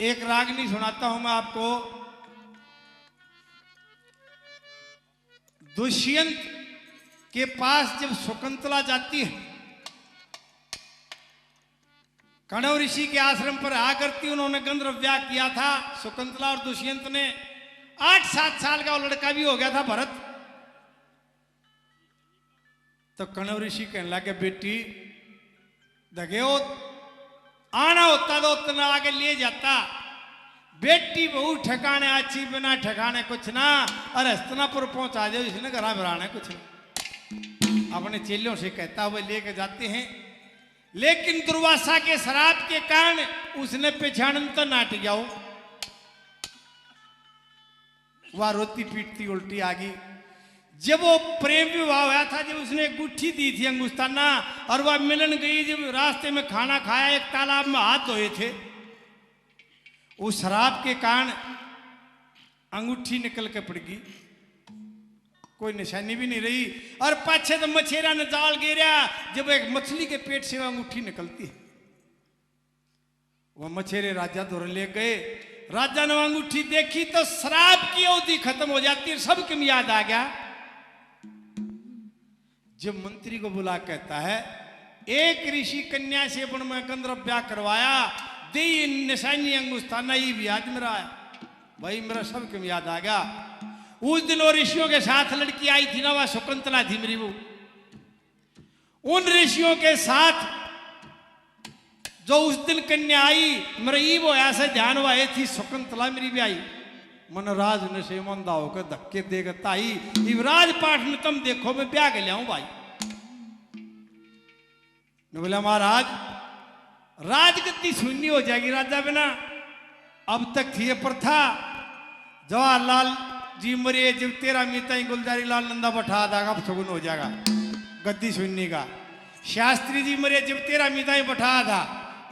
एक रागनी सुनाता हूं मैं आपको। दुष्यंत के पास जब शकुंतला जाती है, कण्व ऋषि के आश्रम पर आ करती, उन्होंने गंधर्वव्याह किया था शकुंतला और दुष्यंत ने। 8-7 साल का वो लड़का भी हो गया था भरत। तो कण्व ऋषि कहने लगे, बेटी दगे हो, आना होता तो उतना आगे ले जाता। बेटी बहु ठिकाने अच्छी, बिना ठिकाने कुछ ना। और हस्तनापुर पहुंचा जाओ, इसने घर बराना कुछ नहीं। अपने चेलों से कहता हुए लेके जाते हैं, लेकिन दुर्वासा के शराब के कारण उसने पेछाड़न तो नाट गया। वह रोती पीटती उल्टी आ गई। जब वो प्रेम विवाह हुआ था, जब उसने गुट्ठी दी थी अंगुस्ताना, और वह मिलन गई, जब रास्ते में खाना खाया, एक तालाब में हाथ धोए थे, उस शराब के कारण अंगूठी निकल के पड़ गई, कोई निशानी भी नहीं रही। और पाछे तो मछेरा ने जाल गिरा, जब एक मछली के पेट से वह अंगूठी निकलती है। वह मछेरे राजा दौर ले गए। राजा ने अंगूठी देखी तो शराब की अवधि खत्म हो जाती है, सबके याद आ गया। जब मंत्री को बुला कहता है, एक ऋषि कन्या से वन में गंधर्वव्याह करवाया, दे निशानी अंगुस्ताना, ये भी याद मेरा है भाई, मेरा सबके याद आ गया। उस दिन वो ऋषियों के साथ लड़की आई थी ना, वह शकुंतला थी मेरी। वो उन ऋषियों के साथ जो उस दिन कन्या आई, मेरा ये वो ऐसे ध्यान हुआ थी, शकुंतला मेरी भी आई। मनराज ने से मंदा होकर धक्के देता आई, युवराज पाठ में तुम देखो, मैं ब्याह के लियाऊं भाई। बोला महाराज, राजगद्दी शून्य हो जाएगी राजा बिना। अब तक थी ये प्रथा, जवाहरलाल जी मरे जब 13 मीता गुलजारी लाल नंदा बैठा था, अब सगुन हो जाएगा गद्दी शून्य का। शास्त्री जी मरे जब 13 मीता बैठा था,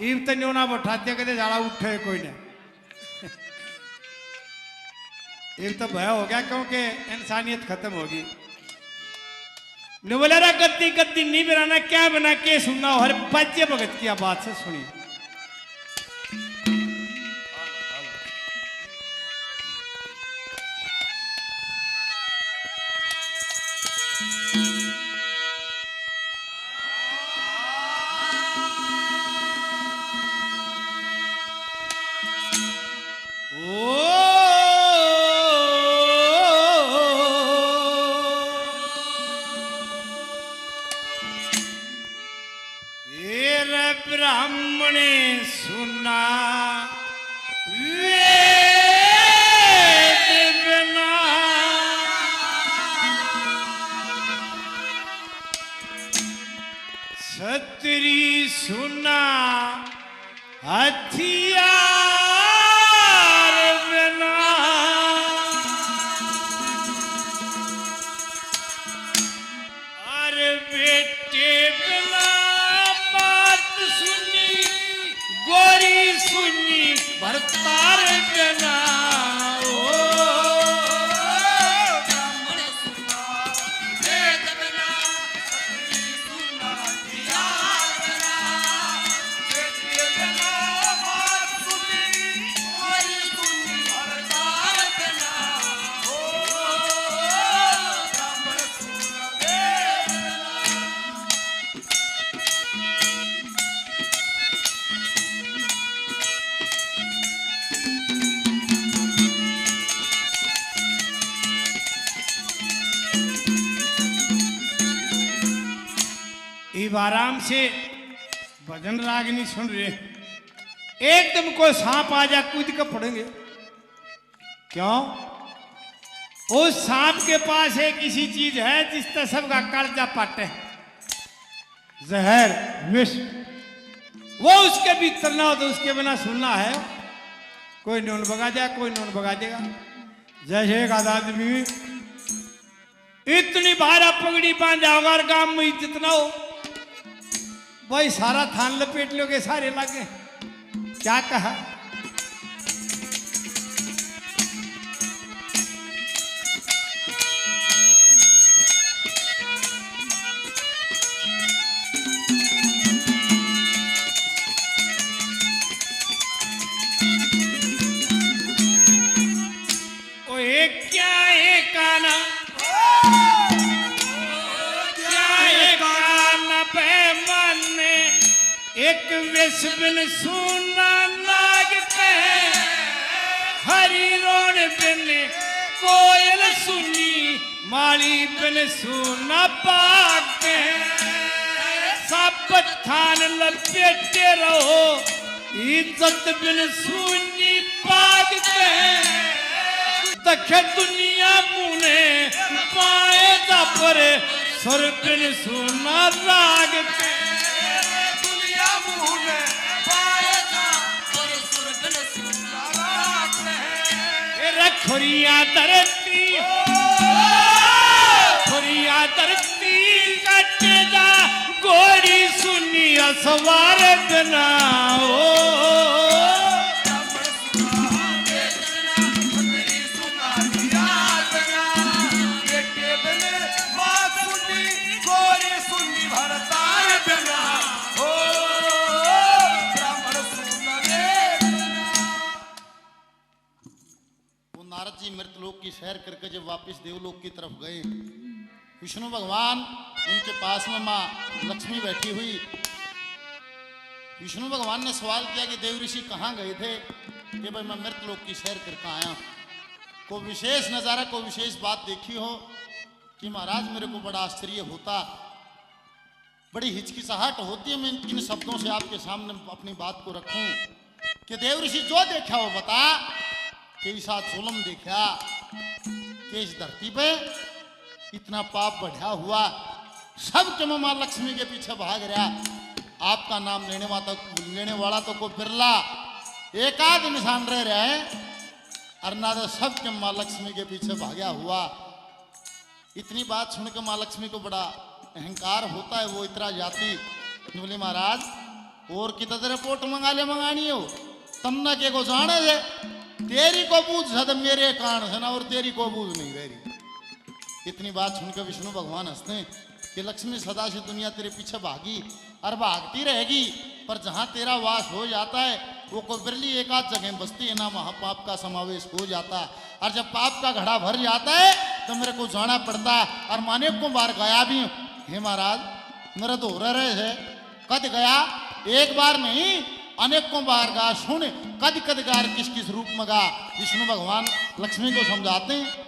इब तो न्योना बैठा दिया, कहते झाड़ा उठे कोई ने। एक तो भय हो गया, क्योंकि इंसानियत खत्म होगी। ने बोला रा गद्दी गद्दी नहीं बनाना, क्या बना के सुनना हो, हर बच्चे भगत की बात से सुनी। ब्राह्मणे सुना वेद बिना, छतरी सुना हथियार बिना, अरे बेटे बिना गोरी सुनी भरतार बिना। ब्राह्मण सुना वेद बिना, छतरी सुना हथियार बिना, बेटे बिना बात सुनी गोरी सुनी भरतार बिना। ब्राह्मण सुना वेद बिना। आराम से भजन रागनी सुन रहे, एकदम कोई सांप आ जा, कूद कर पड़ेंगे। क्यों? उस सांप के पास एक ऐसी चीज है जिससे सबका कर्जा पाटे, जहर विष। वो उसके भीतर ना हो तो उसके बिना सुनना है, कोई नून भगा जाए, कोई नून भगा देगा। जैसे एक आदमी इतनी भारा पगड़ी बांधा होगा और गांव में इज्जत ना हो, भाई सारा थान लपेट लोगे, सारे लागे। क्या कहा? एक वेश बिन सुना नाग पे हरी रोण बिन कोयल सुनी माली बिन सुना पाग सब थान लपेटे रहो इज्जत बिन सुनी पाग तख दुनिया मुने पाए दा पर सुर बिन सुना राग दुनिया मुने पाएगा और सुर बिन सुना राग खुरिया धरती खुरिया धरती कटे जा गोरी सुनी असवार बिना नारद जी मृतलोक की सैर करके जब वापस देवलोक की तरफ गए, विष्णु भगवान उनके पास में माँ लक्ष्मी बैठी हुई। विष्णु भगवान ने सवाल किया कि देव ऋषि कहाँ गए थे? कि भाई मैं मृतलोक की सैर करके आया। कोई विशेष नज़ारा, कोई विशेष बात देखी हो? कि महाराज मेरे को बड़ा आश्चर्य होता, बड़ी हिचकिचाहट होती है मैं इन शब्दों से आपके सामने अपनी बात को रखूं कि देव ऋषि जो देखा वो बता। कि इस जुल्म देखा कि इस धरती पे इतना पाप बढ़ा हुआ, सब के मां लक्ष्मी के पीछे भाग रहा। आपका नाम लेने वाला तो कोई बिरला एक आध इंसान रह रहा है, और ना तो सब के मां लक्ष्मी के पीछे भागा हुआ। इतनी बात सुनकर मां लक्ष्मी को बड़ा अहंकार होता है, वो इतना जाती। बोले महाराज और कितना रिपोर्ट मंगानी हो तम ना के को जाने दे, तेरी को बूझ मेरे कान है ना, और तेरी को बूझ नहीं रही। इतनी बात सुनकर विष्णु भगवान हंसते कि लक्ष्मी सदा से दुनिया तेरे पीछे भागी और भागती रहेगी, पर जहां तेरा वास हो जाता है वो कोई बिरली एक आध जगह बसती है ना, वहां पाप का समावेश हो जाता है। और जब पाप का घड़ा भर जाता है तो मेरे को जाना पड़ता है, और माने को बार गया भी हूं। हे महाराज मेरा तो हो रहे है, कद गया एक बार नहीं अनेकों बार गा। सुन कद कद गार किस किस रूप में गा। विष्णु भगवान लक्ष्मी को समझाते हैं।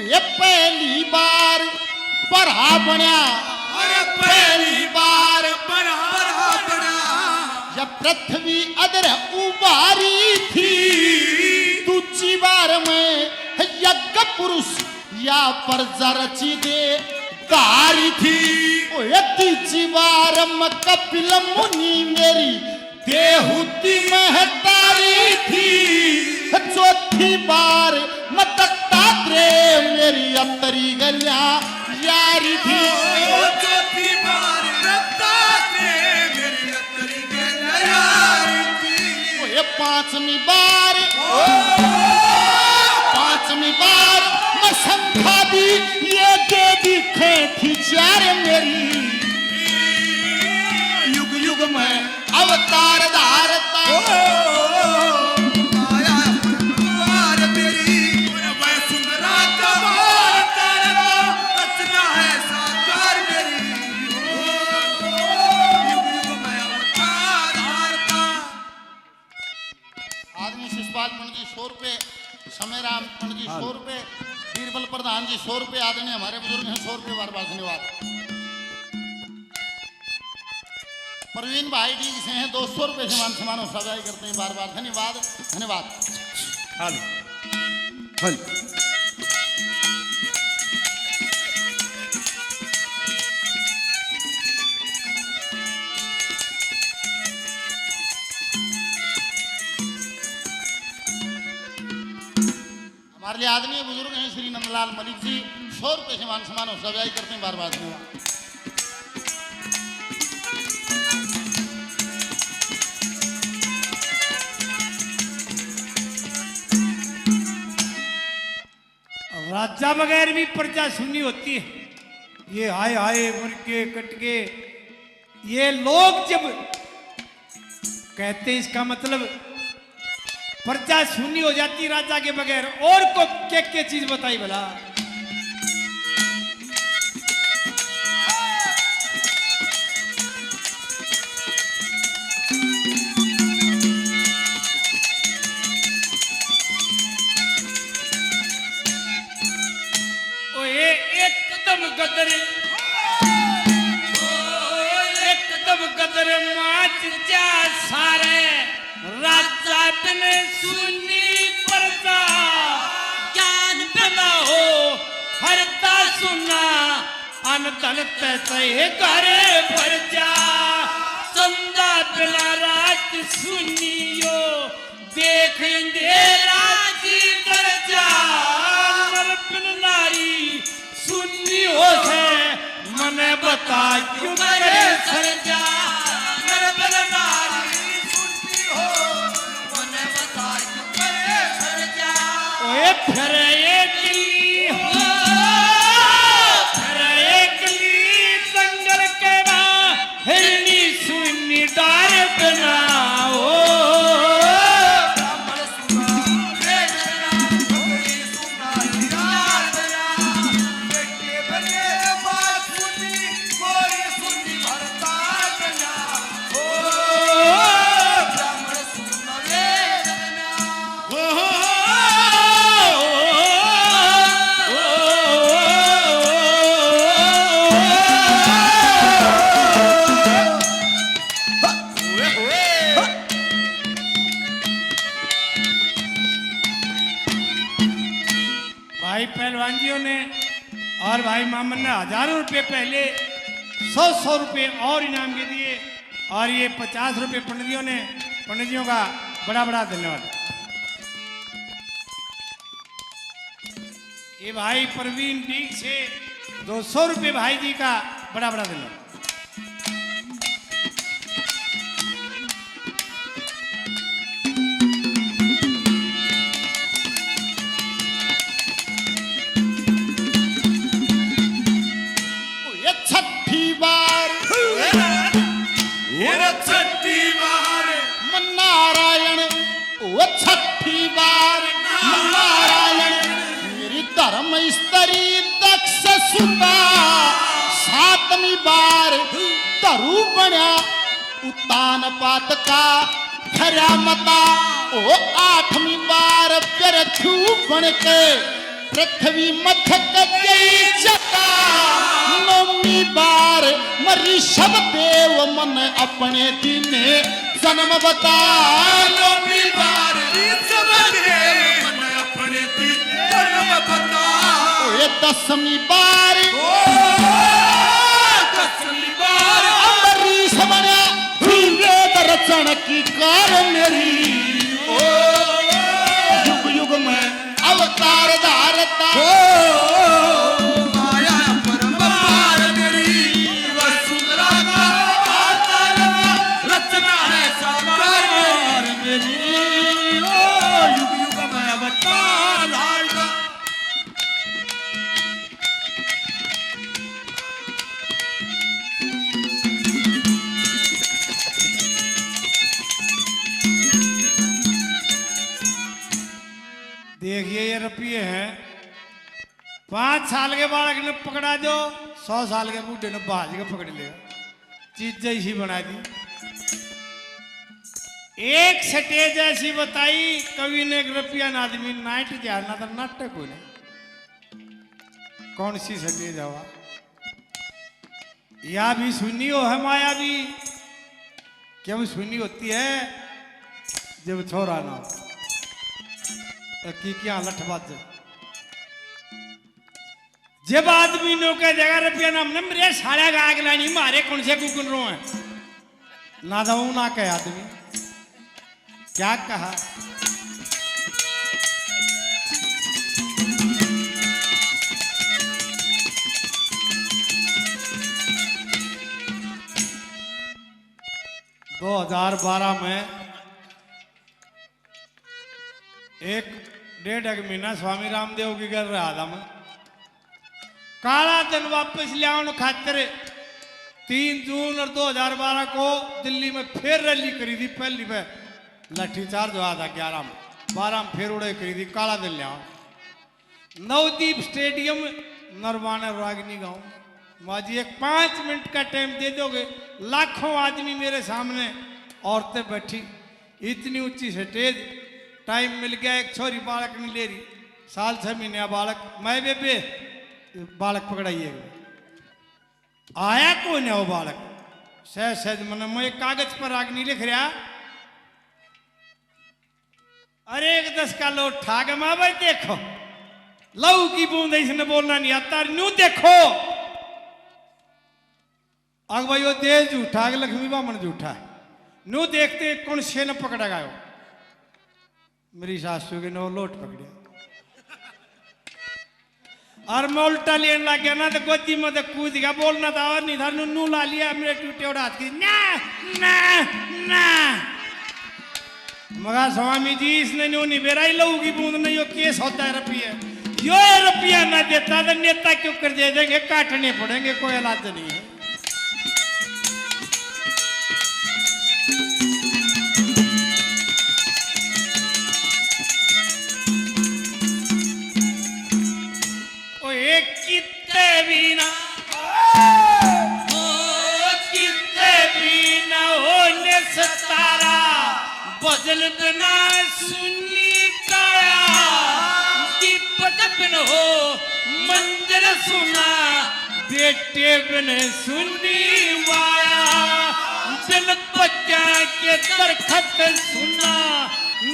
ये पहली बार बड़ा बना, अरे पहली बार बड़ा बड़ा जब पृथ्वी अदर उबारी थी, दूसरी बार में यज्ञ पुरुष या पर जरची दे गारी थी। ओ तीसरी बार में कपिल मुनि मेरी देहुती महतारी थी। चौथी बार में दत्तात्रेय मेरी अतरी गलिया यारी थी। चौथी बार दत्तात्रेय मेरी अतरी गलिया यारी थी। ये पांचवी बार मैं संख्या दी ये देवी थी चार मेरी। युग युग में अवतार धारता आया द्वार तेरी वह सुंदरा कमाल करता रचना है साकार मेरी। युग युग में अवतार धारता। आदमी शिषपाल पंडित जी 100 रुपये, समय राम पंडित जी 100 रुपये, बीरबल प्रधान जी 100 रुपये, आदरणीय हमारे बुजुर्ग हैं 100 रुपये। बार बार धन्यवाद। प्रवीण भाई जी से हैं 200 रुपये से मान सम्मान सजाई करते हैं। बार बार धन्यवाद धन्यवाद। हमारे लिए आदरणीय बुजुर्ग हैं श्री नंदलाल मलिक जी 100 रुपये से मान सम्मान सजाई करते हैं। बार बार धन्यवाद। राजा बगैर भी प्रजा सुननी होती है। ये आए आए मुर्गे कटके, ये लोग जब कहते हैं इसका मतलब प्रजा सुनी हो जाती राजा के बगैर। और को क्या चीज बताई भला? एकदम गदर, एकदम गदर माच जा सारे राजा बिन सुनी परदा, ज्ञान बिना हो हरता सुना, अनधन तय करे परजा, चंदा बिना रात सुनियो, देख अंधेरा जी दर्जा, नर बिन नारी सुन्नी हो से मन बता क्यों करे सरजा, नर बिन नारी सुन्नी हो मन बता क्यों करे सरजा। ओए फिर एक ली हो, फिर एक ली जंगल के ना हिरनी सुन्नी डार बिना हो, भाई पहलवान ने और भाई मामन ने हजारों रुपए पहले 100 रुपए और इनाम के दिए, और ये 50 रुपए पंडितियों का बड़ा बड़ा धन्यवाद। ये भाई प्रवीण डीग से 200 रुपए भाई जी का बड़ा बड़ा धन्यवाद। नारायण वो छठी बार नारायण, मेरी धर्म स्त्री दक्ष सुता, सातवीं बार धरू बना उतान पात का धरा मता, ओ आठवीं बार प्रथु बन के पृथ्वी मथक गई जता, नौवीं बार मरी सब देव मन अपने दिने जन्म बता, नौवीं बार सब देव मन अपने दिने जन्म बता, ये 10वीं बार अमरीश बना वेद रचन की कार मेरी, युग युग में अवतार धारता, माया परम्पार मेरी वसुंधरा का अवतार, रचना है साकार मेरी, युग युग में अवतार धारता। देखिए ये रुपये हैं, 5 साल के बालक ने पकड़ा दो, 100 साल के बूढ़े ने बाज के पकड़ लिया, चीज जैसी बना दी। एक स्टेज ऐसी बताई कवि ने, एक रुपया ना आदमी नाइट जाना था नाटक को नहीं, कौन सी स्टेज हवा या भी सुनी हो है माया भी, क्यों सुनी होती है जब छोरा ना की क्या लठबाज, जब आदमी नो के जगह रुपया नाम ने मेरे सारा का आग लानी मारे कौन से कुकुन रो है ना दऊ ना कहे आदमी क्या कहा। दो 2012 में 1.5 महीना स्वामी रामदेव की कर रहा था मैं, काला धन वापस लियाने खातिर 3 जून और 2012 को दिल्ली में फिर रैली करी थी, पहली में लाठीचार्ज हुआ था 11 में। 12 में फिर उड़े करी थी काला दिल लिया नवदीप स्टेडियम नरवाना रागनी गांव माजी एक 5 मिनट का टाइम दे दोगे लाखों आदमी मेरे सामने औरतें बैठी इतनी ऊंची स्टेज टाइम मिल गया एक छोरी बालक नहीं ले रही साल 6 महीने बालक मैं बेबे बालक पकड़ाइए आया कौन है वो बालक सहज मन मैं कागज पर रागनी लिख रहा अरे एक 10 का लो ठाक माँ भाई देखो लहू की बूंद इसने बोलना नहीं आता न्यू देखो अग भाई वो देश झूठा लक्ष्मी बामन झूठा न्यू देखते कौन से न पकड़ा गया मेरी सासू के नो लोट पकड़े और मैं उल्टा लेने लग गया ना तो गोदी में कूद गया बोलना था और नहीं था नू ला लिया मेरे टूटे उड़ा की ना ना ना मगर स्वामी जी इसने न्यू नहीं बेरा लहू की बूंद नहीं यो केस होता है रुपया यो रुपया ना देता तो नेता क्यों कर दे देंगे काटने पड़ेंगे कोई इलाज नहीं है कितने बिना होने सतारा बदल बिना सुनी काया दीपक बिन हो मंदिर सुना बेटे बिन सुनी वाया दिल बच्चा के दरखत सुना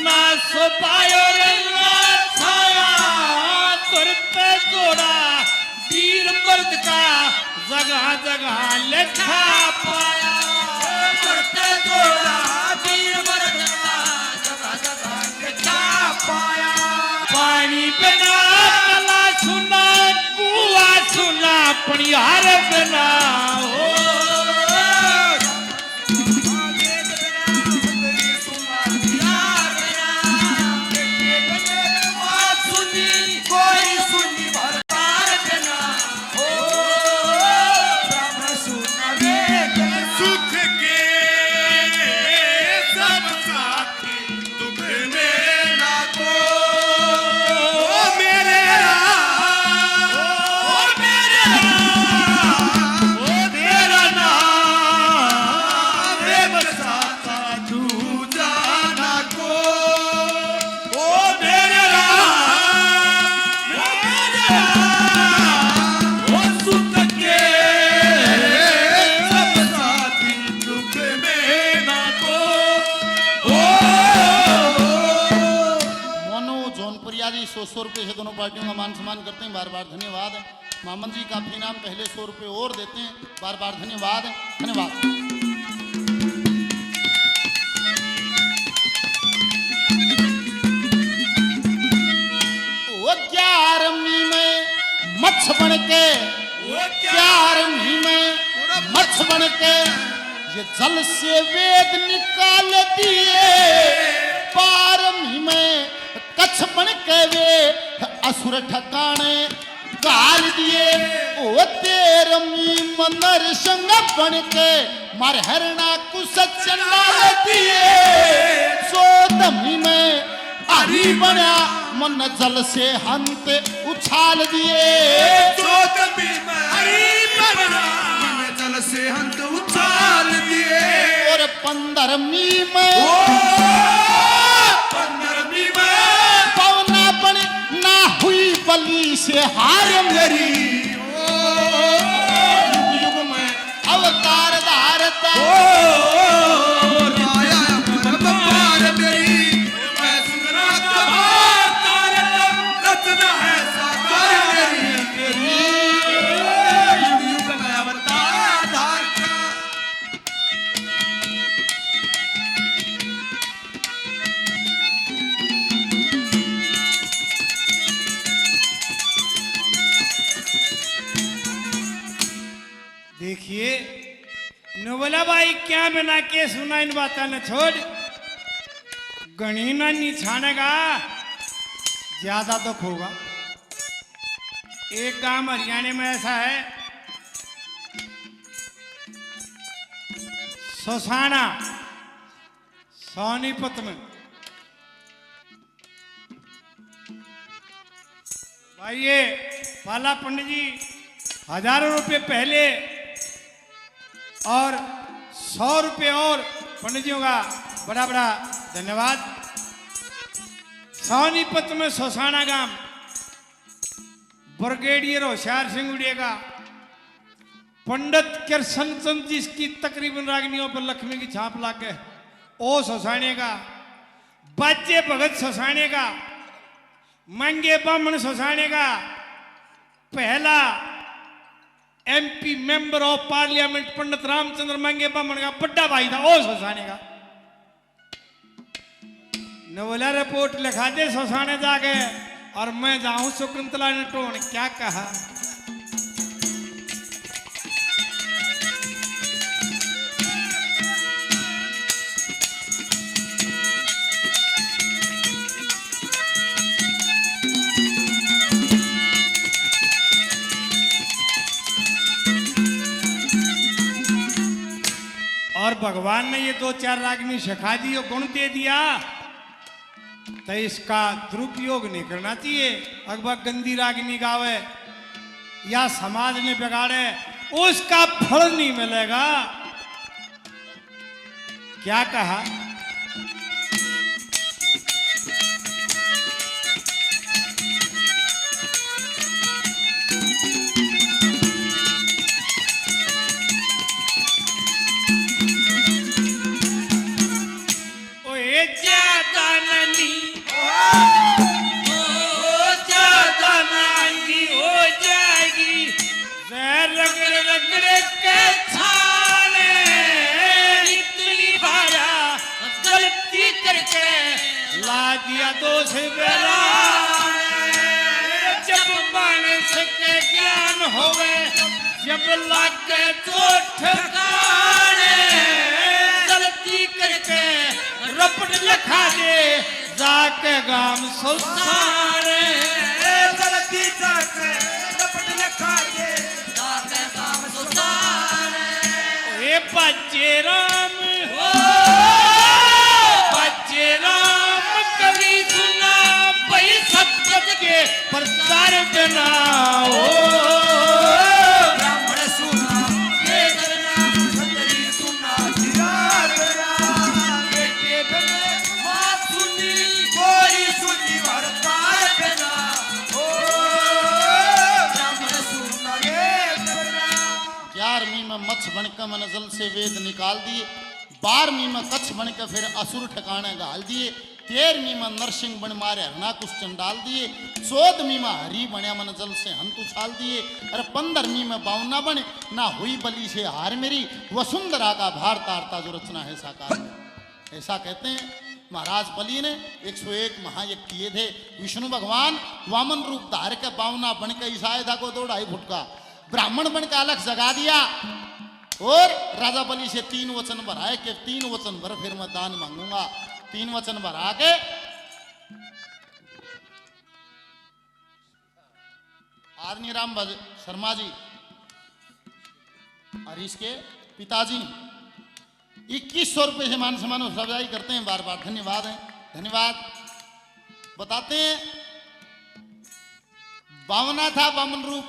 ना सो पायो रे ना छाया तुर पे जोड़ा वीर मर्द का जगह जगह लिखा पाया मरते जोड़ा वीर मर्द का जगह जगह लिखा पाया पानी बिना तला सुना कुआ सुना पनिहार बिना हो ₹100 से दोनों पार्टियों का मान सम्मान करते हैं बार बार धन्यवाद मामन जी का इनाम पहले ₹100 और देते हैं बार बार धन्यवाद धन्यवाद वो 11वीं में मच्छ बन के 11वीं में मच्छ बन के ये जल से वेद निकाल दिए 12वीं में कच्छ बन के वे असुर ठकाने गाल दिए ओ 13वीं मंदर संग बन के मार हरना कुछ चंडाल दिए 14वीं में हरी बना मन जल से हंत उछाल दिए 14वीं में हरी बना मन जल से हंत उछाल दिए और 15वीं में 15वीं में ना हुई बली से हार मेरी युग युग में अवतार धारता राया पार मेरी मैं सुंदरा कबार तारता रचना है साकार मेरी युग युग में अवतार धारता देखिए नोबला भाई क्या बना के सुना इन बातों ने छोड़ गणिना नहीं छानेगा ज्यादा दुख होगा एक गांव हरियाणा में ऐसा है सोसाना सोनीपत में आइए पाला पंडित जी, हजारों रुपए पहले और 100 रुपए और पंडित जियों का बड़ा बड़ा धन्यवाद। सोनीपत में सोसाना गांव ब्रिगेडियर होशियार सिंह उड़ेगा पंडित कृष्ण चंद जिसकी तकरीबन रागनियों पर लक्ष्मी की छाप लाके ओ सोसाने का, बाजे भगत सोसाने का, मंगे बामन सोसाने का पहला एमपी मेंबर ऑफ पार्लियामेंट पंडित रामचंद्र मंगे बामन का बड़ा भाई था ओ सोसाने का। न बोला रिपोर्ट लिखा दे सोसाने जाके और मैं जाऊं शकुंतला ने टोन क्या कहा। और भगवान ने ये 2-4 रागनी सिखा दी और गुण दे दिया तो इसका दुरुपयोग नहीं करना चाहिए। अकबर गंदी रागनी गावे या समाज में बिगाड़े उसका फल नहीं मिलेगा। क्या कहा? दिया दोष बेला जब मानस के ज्ञान होवे जब लागे तो ठिकाने गलती करके रपट लिखा दे जाके गाम सुसाने गलती जाके रपट लिखा दे जाके गाम सुसाने। ए बच्चे राम हो बच्चे राम कभी सुना भाई सत्संग के प्रचार देना हो ब्राह्मण सुना ये करना छतरी सुना जिरार करना बेटे बने बात सुनी कोई सुनी वर्तार करना हो ब्राह्मण सुना ये करना। 11वीं में मत्स्य बनकर मन जल से वेद निकाल दिए, 12वीं में कच्छ बनकर फिर असुर ठिकाने गाल दिए, 13वीं में नरसिंह बन मारे हरना कुछ चंडाल दिए, 14वीं में हरी बण्या मन जल से हंत उछाल दिए, अरे 15वीं में बावना बने ना हुई बलि से हार मेरी वसुंधरा का भार तारता जो रचना है साकार में। ऐसा कहते हैं महाराज बलि ने 101 महायज्ञ किए थे। विष्णु भगवान वामन रूप धार के बावना बन के ईसाया था को 2-2.5 फुट का ब्राह्मण बन के अलग जगा दिया और राजा बलि से 3 वचन भराए कि 3 वचन भर फिर मैं दान मांगूंगा। 3 वचन भरा के आदमी राम शर्मा जी और इसके पिताजी 2100 रुपए से मान सम्मान सजाई करते हैं बार बार। धन्यवाद है, धन्यवाद। बताते हैं बावना था वामन रूप,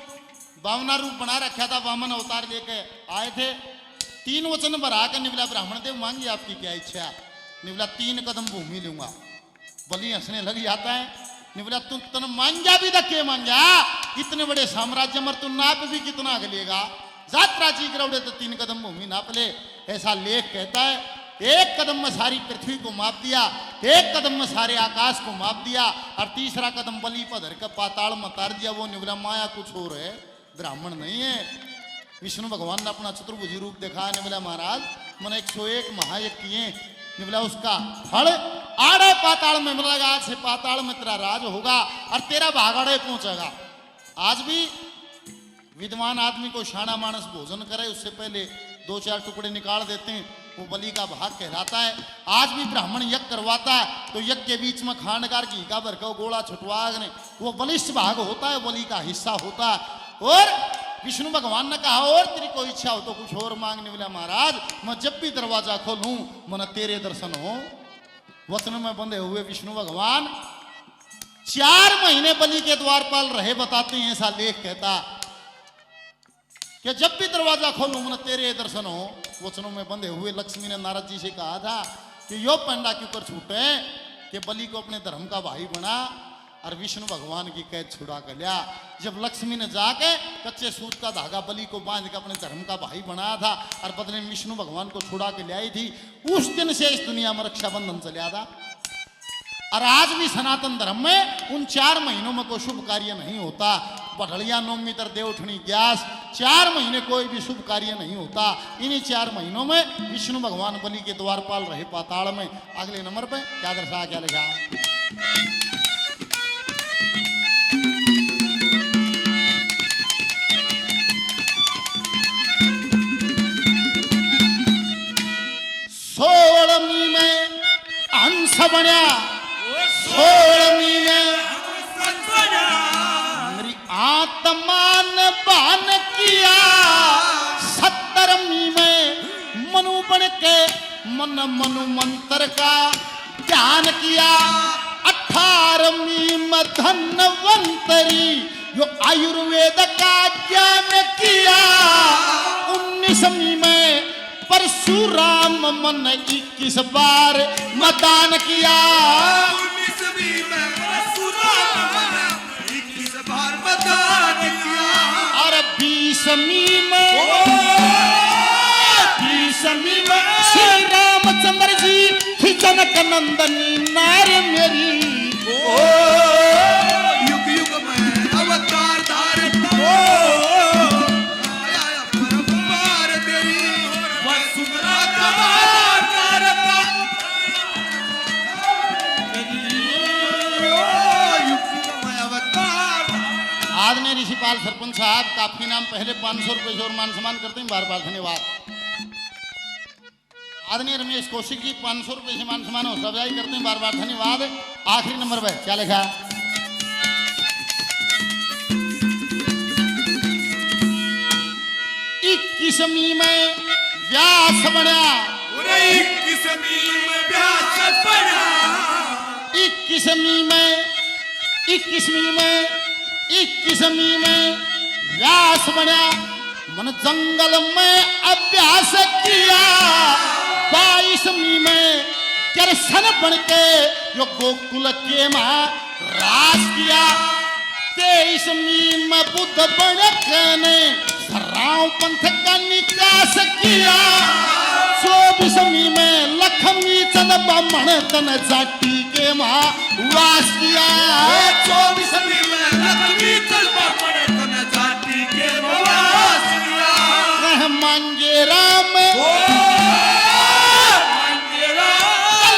बावना रूप बना रखा था, वामन अवतार लेके आए थे। 3 वचन भरा कर निवला ब्राह्मण देव मांगी आपकी क्या इच्छा? निवला 3 कदम भूमि लूंगा। बलि हंसने लग जाता है। निवला तुम तन मांगा भी धक्के मांगा, इतने बड़े साम्राज्य मर तू नाप भी कितना अगलेगा? जात प्राची करवड़े तो 3 कदम भूमि नाप ले। ऐसा लेख कहता है 1 कदम में सारी पृथ्वी को माप दिया, 1 कदम में सारे आकाश को माप दिया और तीसरा कदम बलि पर धर कर पाताल में उतार दिया। वो निवला माया कुछ और है, ब्राह्मण नहीं है। विष्णु भगवान ने अपना चतुर्भुजी रूप देखा। निवला महाराज मैंने 101 महायज्ञ किए, निवला उसका फल आड़े पाताल में मिलेगा। आज से पाताल में तेरा राज होगा और तेरा भागाड़े पहुंचेगा। आज भी विद्वान आदमी को शाना मानस भोजन करे उससे पहले 2-4 टुकड़े निकाल देते हैं, वो बलि का भाग कहलाता है। आज भी ब्राह्मण यज्ञ करवाता है तो यज्ञ के बीच में खांडकार घी का भर का गोला छुटवाने वो बलिष्ठ भाग होता है, बलि का हिस्सा होता है। और विष्णु भगवान ने कहा और तेरी कोई इच्छा हो तो कुछ और मांगने वाला महाराज, मैं जब भी दरवाजा खोलूं मन तेरे दर्शन हो। वचन में बंधे हुए विष्णु भगवान 4 महीने बलि के द्वारपाल रहे, बताते हैं ऐसा लेख कहता कि जब भी दरवाजा खोलूं मन तेरे दर्शन हो। वचनों में बंधे हुए लक्ष्मी ने नारद जी से कहा था कि यो पंडा क्यों कर छूटे कि बलि को अपने धर्म का भाई बना और विष्णु भगवान की कैद छुड़ा कर लिया। जब लक्ष्मी ने जाके कच्चे सूत का धागा बलि को बांध के अपने धर्म का भाई बनाया था और बदले में विष्णु भगवान को छुड़ा के ले आई थी, उस दिन से इस दुनिया में रक्षाबंधन चला था। और आज भी सनातन धर्म में उन 4 महीनों में कोई शुभ कार्य नहीं होता। बढ़िया नवमी तर देवउठनी ग्यास 4 महीने कोई भी शुभ कार्य नहीं होता। इन्हीं 4 महीनों में विष्णु भगवान बलि के द्वारपाल रहे पाताल में। अगले नंबर पे क्या दर्शा क्या लिखा? सोलमी में हंस बन्या, सोलमी में मेरी आत्मा ने बान किया। 70वीं में मनु बन के मनु मंत्र का ध्यान किया। 18वीं में धन्वंतरी जो आयुर्वेद का ज्ञान किया। 19वीं में परशुराम मन 21 बार मतदान किया। 19वीं में परशुराम मन 21 बार मतदान किया। और 20वीं में श्री रामचंद्र जी थी जनक नंदनी नार मेरी। युग युग में अवतार धारण आया परम्पार तेरी वसुंधरा कमार करता। युग युग में अवतार। आदरणीय ऋषिपाल सरपंच साहब काफी नाम पहले 500 रुपए से और मान सम्मान करते हैं, बार बार धन्यवाद। आदरणीय रमेश कौशिक जी 500 रुपए से मान सम्मान हौसला अफजाई करते हैं, बार बार धन्यवाद। आखिरी नंबर पे क्या लिखा? 21वीं में व्यास बना। 21वीं में व्यास बना। 21वीं में व्यास बना। मन जंगल में अभ्यास किया। 22वीं में कृष्ण बन के जो गोकुल के मां राज किया। 23वीं में बुद्ध बन के राव पंथ का निकास किया। 24वीं में लक्ष्मी चंद ब्राह्मण तन जाति के मां वास किया। 24वीं में लक्ष्मी चंद ब्राह्मण तन जाति के वास किया। कह मांगे राम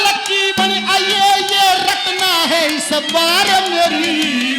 लकी बन आइए, ये रखना है इस बार मेरी।